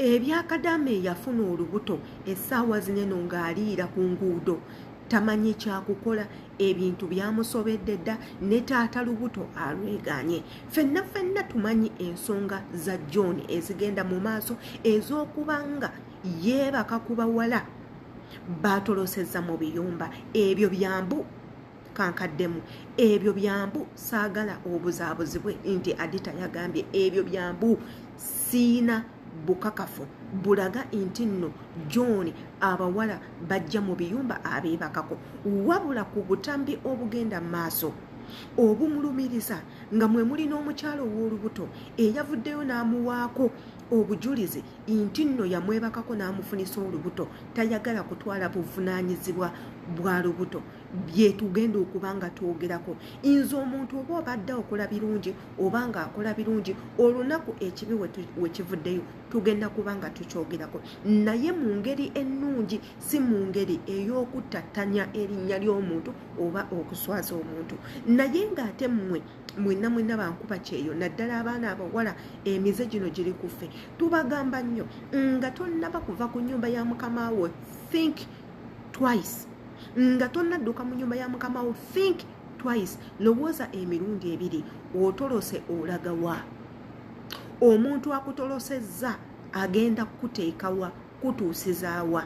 ebya Kadama yafuna olubuto essaawa zineno ng'aliira ku nguudo tamanyi kyakukola ebintu byamusobedde dda ne taata Lubuto alweganye fenna tumanyi ensonga za John ezigenda mu maaso ez'okubanga yeebaka ku bawala baatolosezza mu biyumba ebyo byambu kankaddemu ebyo byambu saagala obuzaabuzibwe nti Adita yagambye ebyo byambu siina bukakafu bulaga nti nno John abawala bajja mu biyumba abeebakako wabula ku butambi obugenda maaso obumulumiriza nga mwe muli n'omukyalo w'olubuto eyavuddeyo n'amuwaako obujulizi nti nno yamwebakako n'amufunisa olubuto tayagala kutwala buvunaanyizibwa bwa lubuto bye tugenda okuba nga twogerako nze omuntu oba obadde okola birungi oba nga akola birungi olunaku ekibi we kivuddeyo tugenda kuba nga tukyogerako naye mu ngeri ennungi si mu ngeri ey'okutattanya erinnya ly'omuntu oba okuswaza omuntu naye ng'ate mwenna bankuba kyeyo naddala abaana abawala emize gino giri kuffe tubagamba nnyo nga tonnaba kuva ku nnyumba ya mukama wo think twice nga tonnadduka mu nnyumba ya mukama wo think twice lowooza emirundi ebiri otolose olagawa omuntu akutolosezza agenda kukuteekawa kutuusizaawa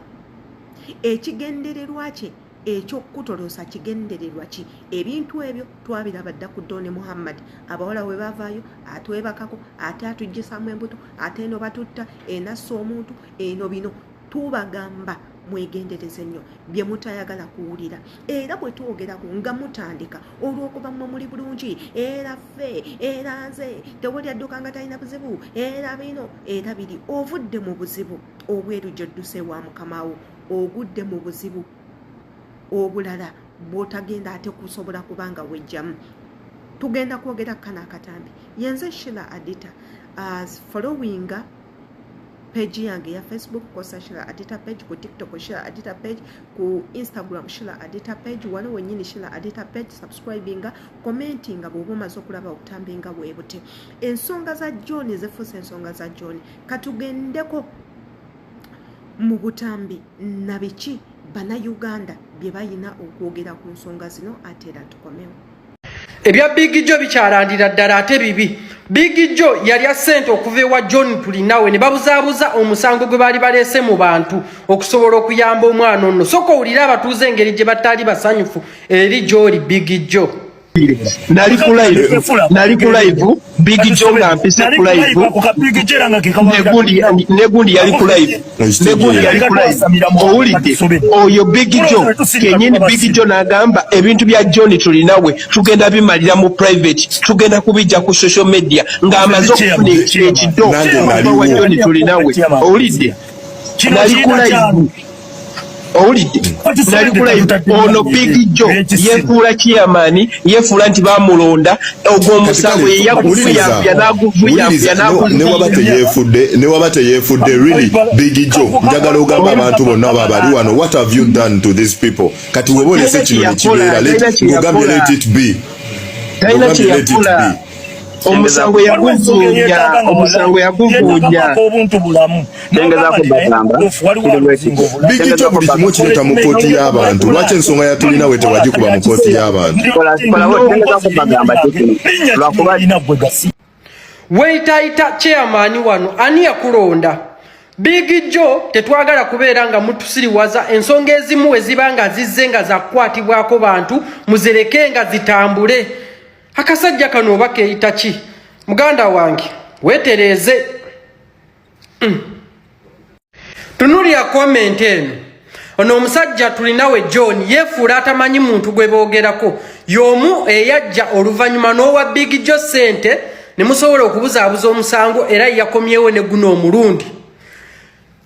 ekigendererwa kye ekyokutolosa kigendererwa ki ebintu ebyo twabiraba dda ku Doni Muhammad abawala we bavaayo atwebakako ate atuggisamu embuto ate eno batutta enassa omuntu eno bino tubagamba mwegendereze nnyo bye mutayagala kuwulira era bwe twogerako nga mutandika olw'okuba mmwe muli bulungi era ffe era nze tewali adduka nga talina buzibu era bino era biri ovudde mu buzibu obweru gy'odduse wa mukamawo ogudde mu buzibu obulala bw'otagenda ate kusobola kubanga wejjamu tugenda kwogera Kufuna Katambi yenze Sheila Adita as following page yange ya Facebook kosa Sheila Adita page ku TikTok Sheila Adita page ku Instagram Sheila Adita page wano wenyini Sheila Adita page subscribinga commentinga bw'obumaze okulaba okutambinga bwebute ensonga za John zefuuse ensonga za John katugendeko mu butambi na biki Bannayuganda bye bayina okwogera ku nsonga zino ate era tukomewo ebya Big Joe bikyalandira ddala ate bibi Big Joe yali asente okuva ewa John tulinawe ne babuzaabuza omusango gwe baali baleese mu bantu okusobola okuyamba omwana ono soka owulira abatuuze engeri gye bataali basanyufu eri gy'oli Big Joe nali ku live Big Joe nga mpise ku live negundi yali ku live owulidde oyo Big Joe kenyini Big Joe n'agamba ebintu bya John tulinawe tugenda bimalira mu private tugenda kubijja ku social media ng'amaze okufuna ekiddo wa John tulinawe owulidde nali ku live owulidde nali ku live ono Big Joe yefuula chairman yefuula nti bamulonda ogw'omusango yeyakuvuyavya n'aguvuyavya newaba teyefudde really Big Joe njagala ogamba abantu bonna babali wano what have you done to these people kati weba olese kino nekibeera ng'ogambye let it be talina kyeyakola omusango yaguvuunya obuntu bulamu nengezako bagamba Big Joe buli kimu kireta mu kooti y'abantu lwaki ensonga yatulinawe tewagikuba mu kooti y'abantu weeyitaayita chairman wano ani yakulonda Big Joe tetwagala kubeera nga mutusiriwaza ensonga ezimu we ziba nga zizze nga zakukwatibwako bantu muzireke nga zitambule akasajja kano oba keeyita ki muganda wange weetereeze tunulira comment eno ono omusajja tulinawe John yeefuula atamanyi muntu gwe boogerako y'omu eyajja oluvannyuma n'owa Big Joe ssente ne musobola okubuzaabuza omusango era yakomyewo ne guno omulundi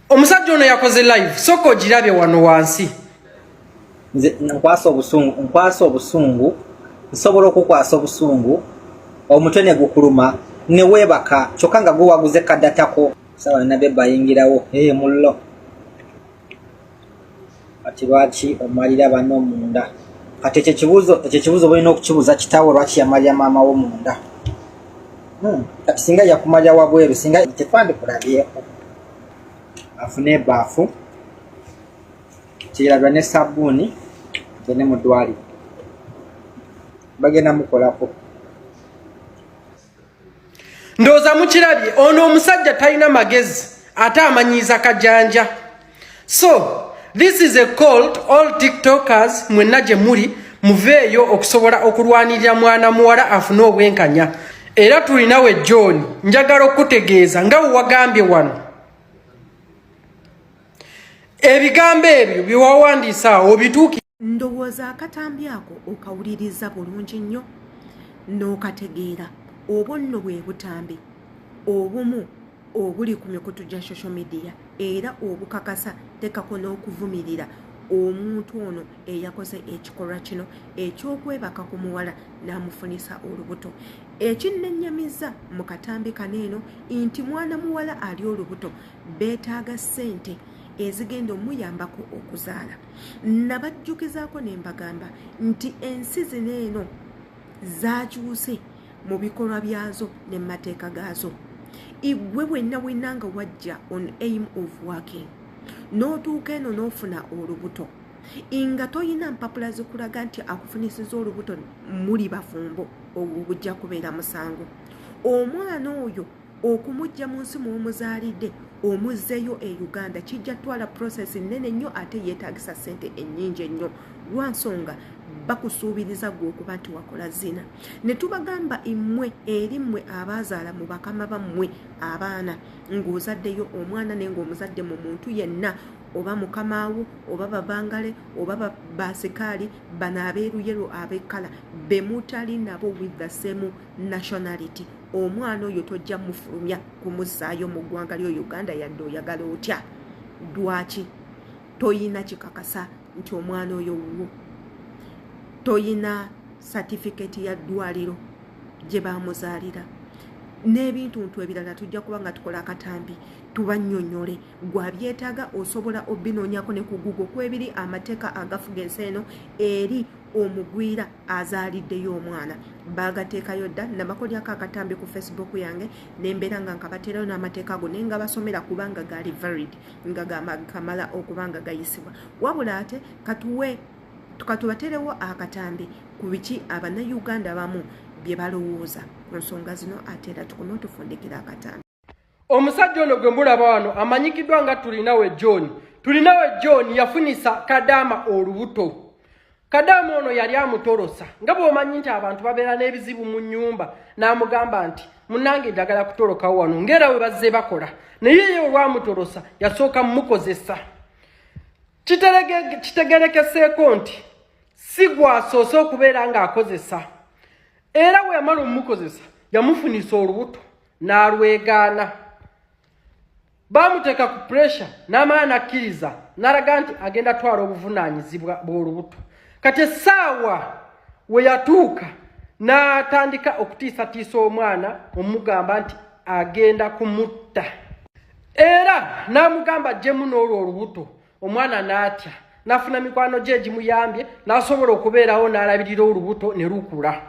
omusajja ono yakoze live soko ogirabye wano wansi nze nkwasa obusungu nsobola okukwasa obusungu omutwe ne gukuluma ne weebaka kyokka nga guwaguze kaddatako sawa nabe bayingirawo mullo ati lwaki omalira bano munda kati ekyo kibuuzo balina okukibuuza kitaawo lwaki yamalira maama wo munda kati singa yakumalira wabweru singa tekwandikulabyeko afune baafu kirabya ne sabuni tene mudwali bagenda mukolako ndoza mukirabye ono omusajja talina magezi ate amanyiza kajanja. So this is a call to all tiktokers mwenna gye muli muveeyo okusobola okulwanirira mwana muwala afune obwenkanya. Era tulinawe John njagala okutegeeza nga wagambye wano ebigambo ebyo byewawandiisa obituuki. Ndowooza akatambi ako okawuliriza bulungi nnyo n'okategeera obwo nno bwe butambi obumu obuli ku mikutu gya social media era obukakasa tekako n'okuvumirira omuntu ono eyakoze ekikolwa kino ekyokwebaka ku muwala n'amufunisa olubuto. Ekinnenyamiza mu katambi kaneeno nti mwana muwala ali olubuto beetaaga ssente ezigenda omuyambako okuzaala. Nabajjukizaako ne mbagamba nti ensi zino eno zaakyuse mu bikolwa byazo ne mu mateeka gaazo. Igwe wenna nga wajja on aim of working n'otuuka eno n'ofuna olubuto nga toyina mpapula zikulaga nti akufunisiza olubuto muli bafumbo obwo bujja kubeera musango. Omwana oyo okumujja mu nsi mw'omuzaalidde omuzzeeyo e Uganda kijja twala process nnene nnyo ate yeetaagisa ssente ennyingi ennyo lwa nsonga bakusuubiriza gwe okuba nti wakola zina. Ne tubagamba immwe eri mmwe abaazaala mu bakama bammwe abaana ng'ozaddeyo omwana naye ng'omuzadde mu muntu yenna oba mukamaawo oba babangale oba basikaali bano abeeruyero ab'ekkala be mutali nabo with the same nationality. Omwana oyo tojja mufulumya kumuzzaayo mu ggwanga lyo Uganda yadde oyagala otya. Lwaki? Toyina kikakasa nti omwana oyo wuwo. Toyina certificate ya ddwaliro gye baamuzaalira n'ebintu ebirala tujja kuba nga tukola akatambi tubannyonnyole. Gwabyetaaga osobola obinoonyako ne ku Google kwebiri amateeka agafuga ensi eno eri omugwira azaaliddeyo omwana baagateekayo dda. Nabakolyako akatambi ku Facebook yange nembeera nga nkabateerayo n'amateeka ago naye nga basomera kubanga gaali valid nga kamala okuba nga gayisibwa. Wabula ate katubaterewo akatambi ku biki Abannayuganda bamu bye balowooza ku nsonga zino ate era tukome otufundikira akatambi. Omusajja ono gwe mulaba wano amanyikiddwa nga tulinawe John. Tulinawe John yafunisa Kadama olubuto. Kadama ono yali amutolosa nga bw'omanyi nti abantu babeera n'ebizibu mu nnyumba n'amugamba nti munnange njagala kutolokawo wano ng'era we bazze bakola naye ye olwamutolosa yasooka mmukozesa. Kitegerekeseeko nti si gwasoose okubeera ng'akozesa era bwe yamala omukozesa yamufunisa olubuto n'alwegaana. Baamuteeka ku pressure n'amala n'akkiriza n'alaga nti agenda twala obuvunaanyizibwa bw'olubuto. Kati essaawa we yatuuka n'atandika okutiisatiisa omwana omugamba nti agenda kumutta era n'amugamba ajjemu n'olwo olubuto. Omwana n'atya n'afuna mikwano gye egimuyambye n'asobola okubeerawo n'alabirira olubuto ne lukula.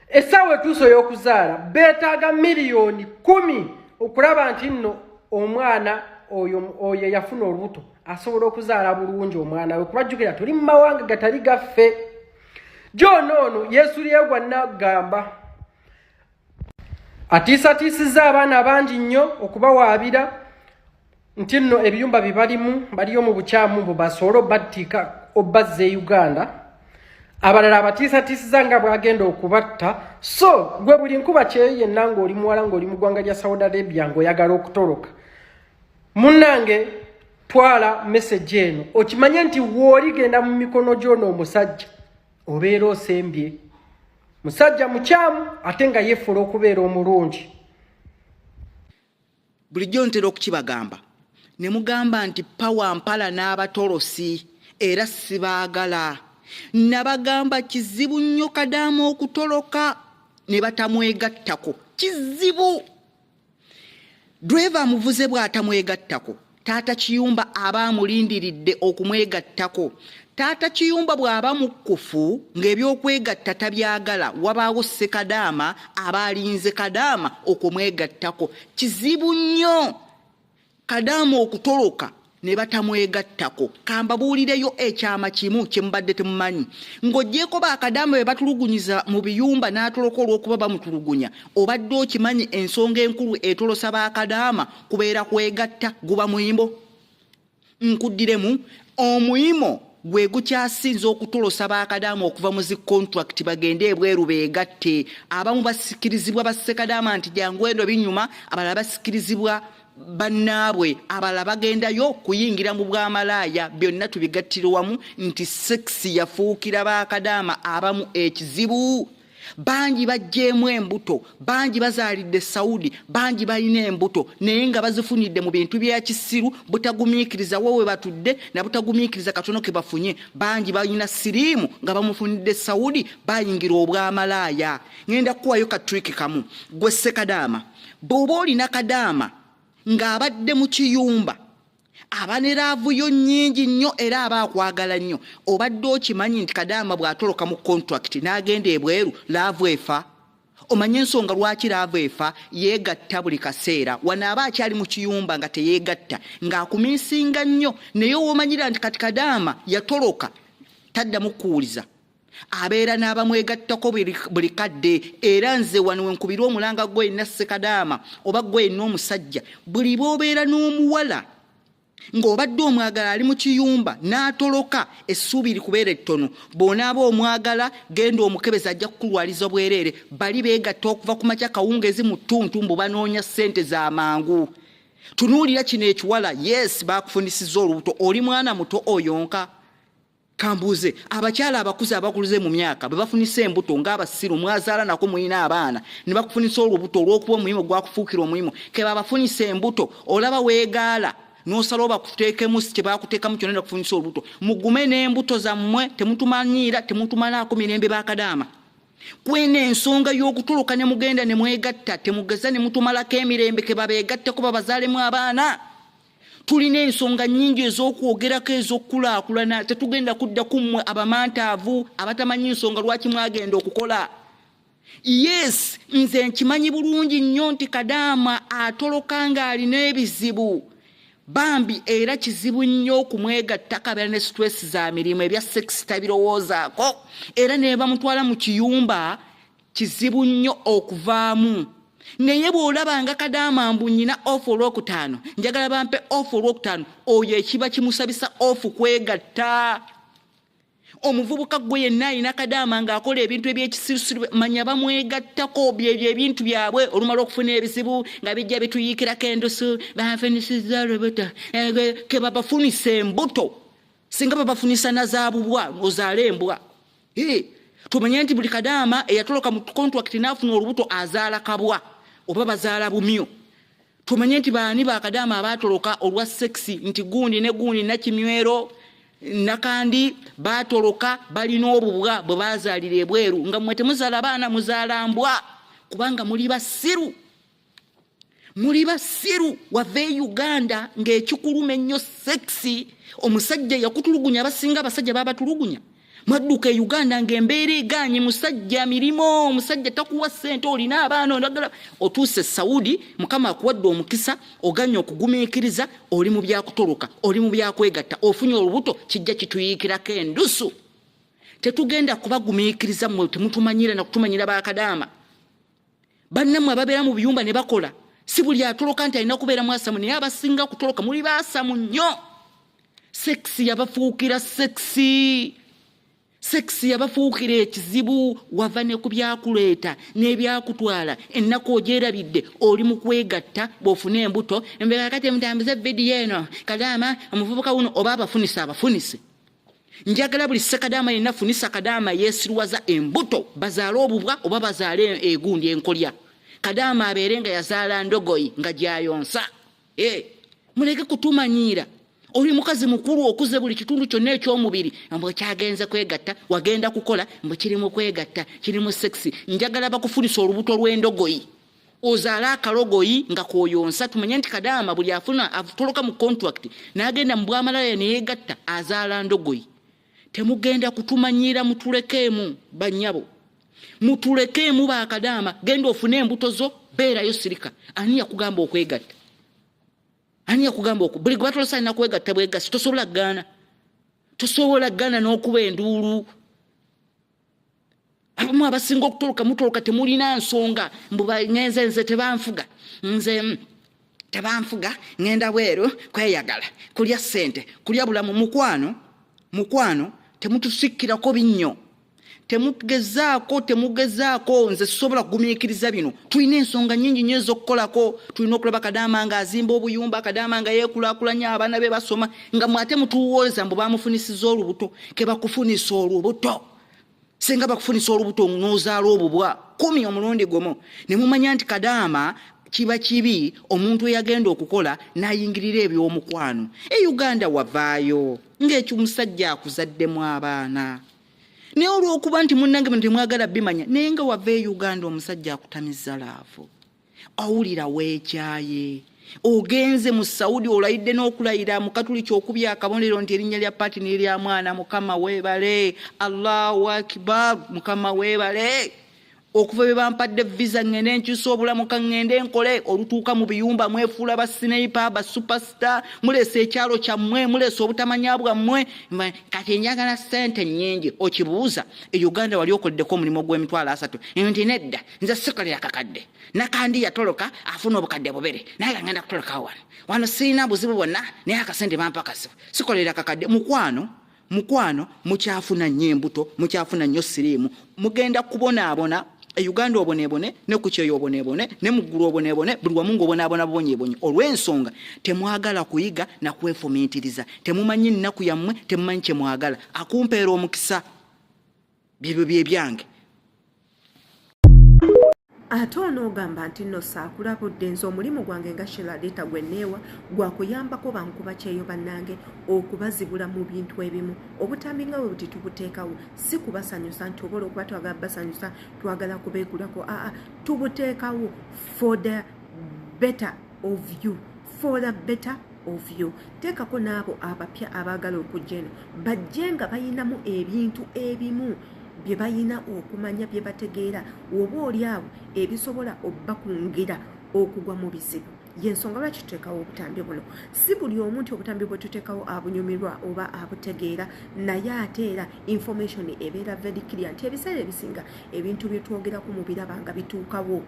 Essaawa etuuso y'okuzaala beetaaga miliyoni 10 okulaba nti nno omwana oyo yafuna olubuto asobola okuzaala bulungi omwana we. Kubajjukira tuli mu mawanga gatali gaffe. John ono yeesulyegwa n'agamba atiisatiisizza abaana bangi nnyo okubawaabira nti nno ebiyumba bibalimu baliyo mu bukyamu bwe basobola obbattika obbazza e Uganda. Abalala abatiisatiisiza nga bwagenda okubatta. So gwe buli nkuba kyeyo yenna ng'oli muwala ng'oli mu ggwanga lya Saudi Arabia ng'oyagala okutoloka, munnange twala message eno okimanye nti w'oligenda mu mikono gy'ono omusajja obeera osembye. Musajja mukyamu ate nga yeefula okubeera omulungi. Bulijjo ntera okukibagamba ne mugamba nti pawa mpala n'abatolosi era sibaagala. Nabagamba kizibu nnyo Kadama okutoloka ne batamwegattako. Kizibu. Driver muvuze bw'atamwegattako taata Kiyumba aba amulindiridde okumwegattako. Taata Kiyumba bw'aba mukufu ng'ebyokwegatta tabyagala wabaawo Kadama aba alinze Kadama okumwegattako. Kizibu nnyo. Kadama okutoloka ne batamwegattako. Kambabuulireyo ekyama kimu kye mubadde temumanyi. Ng'oggyeko ba Kadama be batulugunyiza mu biyumba n'atoloka olw'okuba bamutulugunya. Obadde okimanyi ensonga enkulu etolosa ba Kadama kubeera kwegatta guba muyimbo. Nkuddiremu omuyimo gwe gukyasinza okutolosa ba Kadama okuva mu zi contract bagende ebweru beegatte. Abamu basikirizibwa basse Kadama nti jangu eno binyuma, abalala basikirizibwa bannaabwe, abalala bagendayo kuyingira mu bwamalaaya. Byonna tubigattira wamu nti sexi yafuukira ba Kadama abamu ekizibu. Bangi bajjeemu embuto, bangi bazaalidde Saudi, bangi balina embuto naye nga bazifunidde mu bintu bya kisiru butagumiikiriza wowe batudde na butagumiikiriza katono ke bafunye. Bangi balina siriimu nga bamufunidde Saudi, bayingira obwamalaaya. Ngenda kuwayo katriki kamu. Gwe Kadama, bw'oba olina Kadama ng'abadde mu kiyumba abaneraavuyo nnyingi nnyo era abaakwagala nnyo, obadde okimanyi nti Kadama bw'atoloka mu contract n'agenda ebweru laavu efa. Omanye ensonga lwaki laavu efa? Yeegatta buli kaseera. Wano aba akyali mu kiyumba nga teyeegatta ng'akuminsinga nnyo, naye w'omanyira nti kati Kadama yatoloka taddamu kuwuliza. Abeera n'abamwegattako buli kadde. Era nze wano wenkubira omulanga gwe nasse Kadama oba gwe n'omusajja, buli bw'obeera n'omuwala ng'obadde omwagala ali mu kiyumba n'atoloka, essuubi likubeera ettono. Bw'onaaba omwagala genda omukebeza ajja kukulwaliza bwereere. Bali beegatta okuva ku makya kawungezi mu ttuntu mbu banoonya ssente za mangu. Tunuulira kino ekiwala, yes baakufunisizza olubuto, oli mwana muto oyonka. Kambuze abakyala abakuze abakuluze mu myaka bwe bafunisa embuto ng'abasiru mwazaala nako muyina abaana ne bakufunisa olubuto olw'okuba omuyimo gwakufuukira omuyimo ke babafunisa embuto, olaba weegaala n'osala obakuteekemu kye baakuteekamu kyonna kufunisa olubuto. Mugume n'embuto zammwe, temutumanyiira temutumalaako mirembe ba Kadama. Kwena ensonga y'okutoloka ne mugenda ne mwegatta, temugeza ne mutumalako emirembe ke babeegatteko babazaalemu abaana. Tulina ensonga nnyingi ez'okwogerako ez'okulaakulana. Tetugenda kudda ku mmwe abamantaavu abatamanyi nsonga lwaki mwagenda okukola. Yes, nze nkimanyi bulungi nnyo nti Kadama atoloka ng'alina ebizibu bambi, era kizibu nnyo okumwegatta kabeera ne stress za mirimu ebya sex tabirowoozaako, era ne bamutwala mu kiyumba kizibu nnyo okuvaamu. Naye bw'olabanga Kadama mbu nnyina ofu olwokutaano, njagala bampe ofu olwokutaano, oyo ekiba kimusabisa ofu kwegatta. Omuvubuka gwe yenna alina Kadama ng'akola ebintu eby'ekisirusiru, manya bamwegattako byebyo ebintu byabwe olumala okufuna ebizibu nga bijja bituyiikirako endusu, bafunisiza Lubuto, ke babafunisa embuto. Singa babafunisa na zaabubwa ozaala embwa. Tumanye nti buli Kadama eyatoloka mu contract n'afuna olubuto azaala kabwa oba bazaala bumyo. Tumanye nti baani ba Kadama abaatoloka olwa sexi nti gundi ne gundi nakimywero nakandi baatoloka balina obubwa bwe baazaalira ebweru, nga mmwe temuzaala baana muzaala mbwa kubanga muli basiru. Muli basiru. Wave Uganda ng'ekikuluma ennyo sexi. Omusajja yakutulugunya abasinga abasajja babatulugunya. Madduka Uganda ng'embeera egaanye musajja mirimo, omusajja takuwa ssente, olina abaana ondagala otuuse Saudi, Mukama akuwadde omukisa, oganya okugumiikiriza, oli mu byakutoloka, oli mu byakwegatta, ofunye olubuto kijja kituyiikirako endusu. Tetugenda kubagumiikiriza mmwe temutumanyira na kutumanyira ba Kadama. Bannammwe ababeera mu biyumba ne bakola, si buli atoloka nti alina kubeera mwasamu, naye abasinga kutoloka muli baasamu nnyo. Sexi yabafuukira sexi. Sexi yabafuukira ekizibu, wava ne ku byakuleeta n'ebyakutwala. Ennaku ogyerabidde oli mu kwegatta bw'ofuna embuto. Embeera kati mutambuze vidiyo eno Kadama omuvubuka wuno oba abafunisa abafunise. Njagala buli Kadama yenna funisa Kadama yeesiruwaza embuto, bazaale obubwa oba bazaale egundi enkolya. Kadama abeere nga yazaala ndogoyi nga gyayonsa. Muleke kutumanyiira. Oli mukazi mukulu okuze buli kitundu kyonna eky'omubiri mbu kyagenze kwegatta, wagenda kukola mbu kiri mu kwegatta, kiri mu sexi. Njagala bakufunisa olubuto lw'endogoyi, ozaala akalogoyi nga kwoyonsa. Tumanye nti Kadama buli afuna atoloka mu contract n'agenda mu bwamalaaya ne yeegatta azaala ndogoyi. Temugenda kutumanyiira, mutulekeemu bannyabo, mutulekeemu ba Kadama. Genda ofune embuto zo, beerayo sirika. Ani yakugamba okwegatta? Ani yakugamba oku buli gwe batolosa alina kwegatta bwegasi tosobola gana n'okuba enduulu. Abamu abasinga okutoloka temulina nsonga mbuba nze tebanfuga ngenda bweru kweyagala kulya ssente kulya bulamu. mukwano temutusikkirako binnyo, temugezaako nze sisobola kugumiikiriza bino. Tulina ensonga nnyingi nnyo ez'okukolako. Tulina okulaba Kadama ng'azimba obuyumba, Kadama nga yeekulaakulanya abaana be basoma, nga mwate mutuwooza mbu bamufunisiza olubuto. Ke bakufunisa olubuto. Singa bakufunisa olubuto n'ozaala obubwa 10 omulundi gumu. Ne mumanya nti Kadama kiba kibi omuntu eyagenda okukola n'ayingirira eby'omukwano. Uganda wavaayo ng'eky'omusajja akuzaddemu abaana. Ne olw'okuba nti munnange bino temwagala bimanya, naye nga wava Uganda omusajja akutamizza laavu. Awulira weekyaye. Ogenze mu Saudi olayidde n'okulayira mu Katuliki okubya akabonero nti erinnya lya paati n'erya mwana. Mukama weebale. Allahu Akbar. Mukama weebale. Okuva bwe bampadde visa ngende nkyusa obulamu kangende nkole. Olutuuka mu biyumba mwefuula ba sniper, ba superstar, mulese ekyalo kyammwe, mulese obutamanya bwammwe. Kati njagala ssente nnyingi. Okibuuza Uganda wali okoddeko omulimu gw'emitwalo 3 nti nedda nze sikolera kakadde. Nakandi yatoloka afuna obukadde bubere naye ngenda kutoloka wano sirina buzibu bwonna naye akasente bampa kasifu sikolera kakadde. Mukwano mukyafuna nnyo embuto, mukyafuna nnyo siriimu. Mugenda kubonaabona Uganda oboneebone, ne ku Kyeyo oboneebone, ne mu ggulu oboneebone, buli wamu ng'obonaabona bonyeebonye. Olw'ensonga temwagala kuyiga na kwefumiitiriza. Temumanyi nnaku yammwe, temumanyi kye mwagala. Akumpeera omukisa byebyo bye byange. Ate onoogamba nti nno saakulabudde nze omulimu gwange nga Shiladita gwe neewa gwa kuyambako bankuba Kyeyo bannange okubazibula mu bintu ebimu. Obutambi nga bwe buti tubuteekawo si kubasanyusa nti obola okuba twagala basanyusa twagala kubeegulako. Tubuteekawo for the better of you. Teekako n'abo abapya abaagala okujja eno bajje nga bayinamu ebintu ebimu bye bayina okumanya bye bategeera oba oli awo ebisobola obbakungira okugwa mu bizibu. Yensonga lwaki tuteekawo obutambi buno. Si buli omu nti obutambi bwe tuteekawo abunyumirwa oba abutegeera, naye ate era information ebeera very clear nti ebiseera ebisinga ebintu bye twogerako mu biraba nga bituukawo.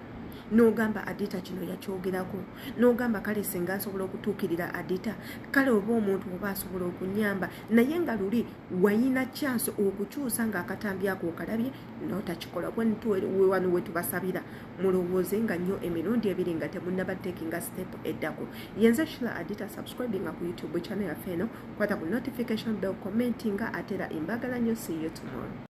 N'ogamba Adita kino yakyogerako, n'ogamba kale singa nsobola okutuukirira Adita, kale oba omuntu oba asobola okunyamba, naye nga luli wayina chance okukyusa ng'akatambi ako okalabye n'otakikola. Wano we tubasabira mulowooze nga nnyo emirundi ebiri nga temunnaba takinga step eddako. Yenze Shila Adita subscribinga ku YouTube channel yaffe eno, kwata ku notification bell, commentinga, ate era imbagala nnyo. See you tomorrow.